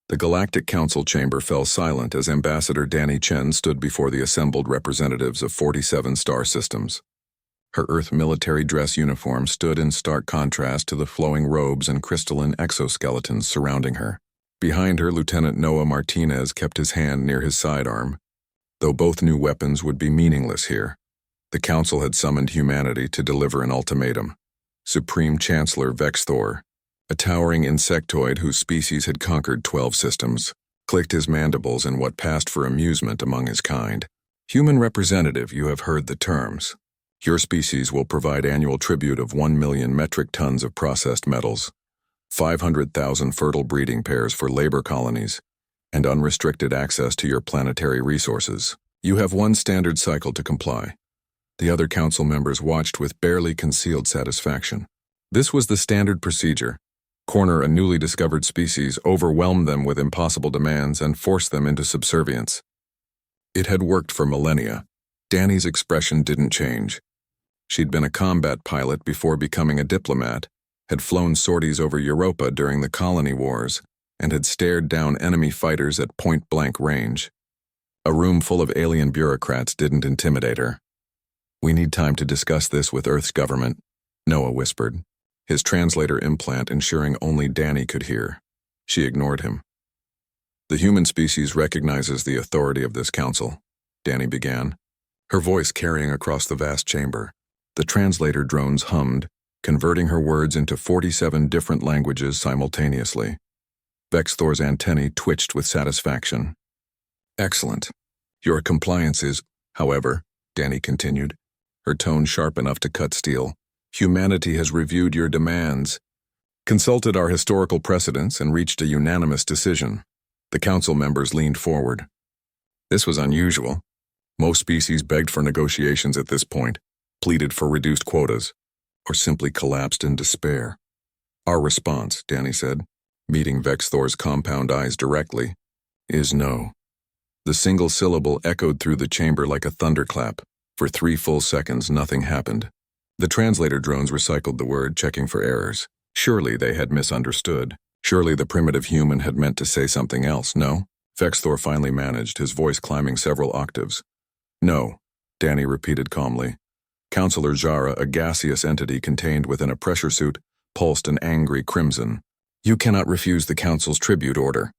The Galactic Council chamber fell silent as Ambassador Danny Chen stood before the assembled representatives of 47 star systems. Her Earth military dress uniform stood in stark contrast to the flowing robes and crystalline exoskeletons surrounding her. Behind her, Lieutenant Noah Martinez kept his hand near his sidearm. Though both new weapons would be meaningless here, the Council had summoned humanity to deliver an ultimatum. Supreme Chancellor Vexthor, a towering insectoid whose species had conquered 12 systems, clicked his mandibles in what passed for amusement among his kind. Human representative, you have heard the terms. Your species will provide annual tribute of 1 million metric tons of processed metals, 500,000 fertile breeding pairs for labor colonies, and unrestricted access to your planetary resources. You have one standard cycle to comply. The other council members watched with barely concealed satisfaction. This was the standard procedure. Corner a newly discovered species, overwhelm them with impossible demands, and force them into subservience. It had worked for millennia. Danny's expression didn't change. She'd been a combat pilot before becoming a diplomat, had flown sorties over Europa during the colony wars, and had stared down enemy fighters at point-blank range. A room full of alien bureaucrats didn't intimidate her. We need time to discuss this with Earth's government, Noah whispered, his translator implant ensuring only Danny could hear. She ignored him. The human species recognizes the authority of this council, Danny began, her voice carrying across the vast chamber. The translator drones hummed, converting her words into 47 different languages simultaneously. Vexthor's antennae twitched with satisfaction. Excellent. Your compliance is, however, Danny continued, her tone sharp enough to cut steel. Humanity has reviewed your demands, consulted our historical precedents, and reached a unanimous decision. The council members leaned forward. This was unusual. Most species begged for negotiations at this point, pleaded for reduced quotas, or simply collapsed in despair. Our response, Danny said, meeting Vexthor's compound eyes directly, is no. The single syllable echoed through the chamber like a thunderclap. For 3 full seconds, nothing happened. The translator drones recycled the word, checking for errors. Surely they had misunderstood. Surely the primitive human had meant to say something else, no? Vexthor finally managed, his voice climbing several octaves. No, Danny repeated calmly. Counselor Zara, a gaseous entity contained within a pressure suit, pulsed an angry crimson. You cannot refuse the Council's tribute order.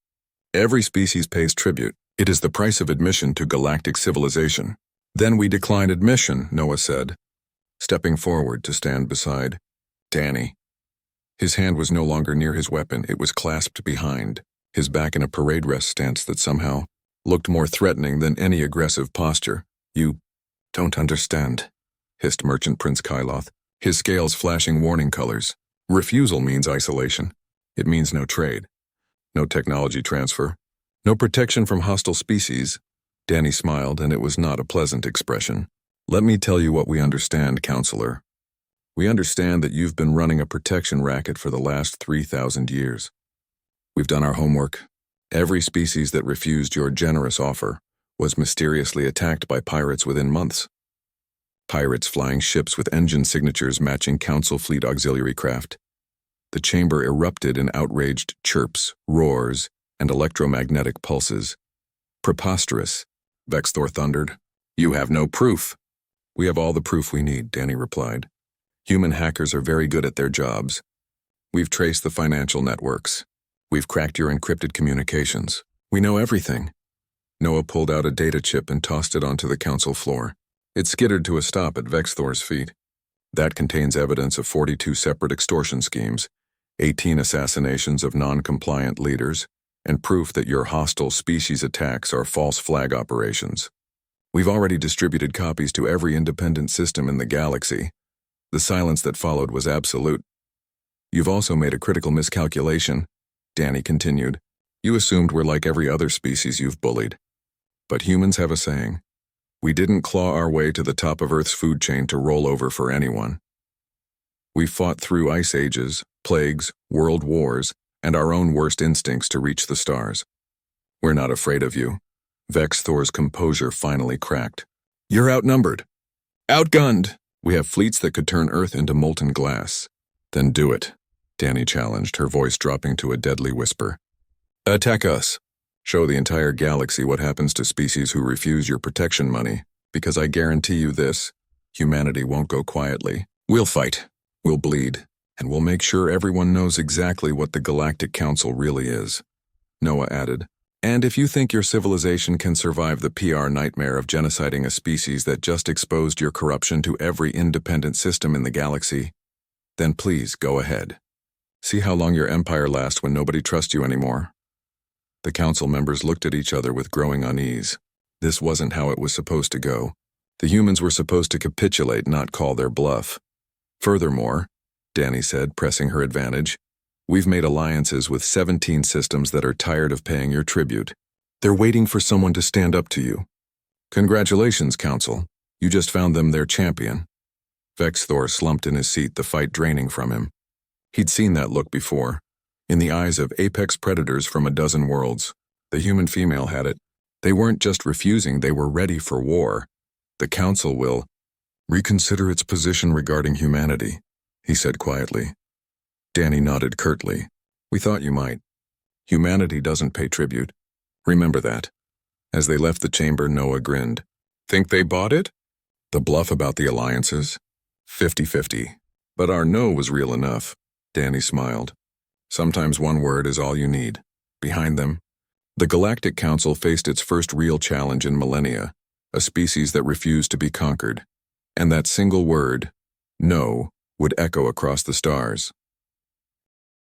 Every species pays tribute. It is the price of admission to galactic civilization. Then we decline admission, Noah said, stepping forward to stand beside Danny. His hand was no longer near his weapon, it was clasped behind, his back in a parade rest stance that somehow looked more threatening than any aggressive posture. You don't understand, hissed Merchant Prince Kyloth, his scales flashing warning colors. Refusal means isolation. It means no trade, no technology transfer, no protection from hostile species. Danny smiled, and it was not a pleasant expression. Let me tell you what we understand, Counselor. We understand that you've been running a protection racket for the last 3,000 years. We've done our homework. Every species that refused your generous offer was mysteriously attacked by pirates within months. Pirates flying ships with engine signatures matching Council fleet auxiliary craft. The chamber erupted in outraged chirps, roars, and electromagnetic pulses. Preposterous, Vexthor thundered. You have no proof. We have all the proof we need, Danny replied. Human hackers are very good at their jobs. We've traced the financial networks. We've cracked your encrypted communications. We know everything. Noah pulled out a data chip and tossed it onto the council floor. It skittered to a stop at Vexthor's feet. That contains evidence of 42 separate extortion schemes, 18 assassinations of non-compliant leaders, and proof that your hostile species attacks are false flag operations. We've already distributed copies to every independent system in the galaxy. The silence that followed was absolute. You've also made a critical miscalculation, Danny continued. You assumed we're like every other species you've bullied. But humans have a saying. We didn't claw our way to the top of Earth's food chain to roll over for anyone. We fought through ice ages, plagues, world wars, and our own worst instincts to reach the stars. We're not afraid of you. Vexthor's composure finally cracked. You're outnumbered. Outgunned. We have fleets that could turn Earth into molten glass. Then do it, Danny challenged, her voice dropping to a deadly whisper. Attack us. Show the entire galaxy what happens to species who refuse your protection money, because I guarantee you this, humanity won't go quietly. We'll fight, we'll bleed, and we'll make sure everyone knows exactly what the Galactic Council really is. Noah added, and if you think your civilization can survive the PR nightmare of genociding a species that just exposed your corruption to every independent system in the galaxy, then please go ahead. See how long your empire lasts when nobody trusts you anymore. The council members looked at each other with growing unease. This wasn't how it was supposed to go. The humans were supposed to capitulate, not call their bluff. Furthermore, Danny said, pressing her advantage, we've made alliances with 17 systems that are tired of paying your tribute. They're waiting for someone to stand up to you. Congratulations, Council. You just found them their champion. Vex Thor slumped in his seat, the fight draining from him. He'd seen that look before. In the eyes of apex predators from a dozen worlds. The human female had it. They weren't just refusing, they were ready for war. The Council will reconsider its position regarding humanity, he said quietly. Danny nodded curtly. We thought you might. Humanity doesn't pay tribute. Remember that. As they left the chamber, Noah grinned. Think they bought it? The bluff about the alliances? 50-50. But our no was real enough. Danny smiled. Sometimes one word is all you need. Behind them, the Galactic Council faced its first real challenge in millennia, a species that refused to be conquered. And that single word, no, would echo across the stars.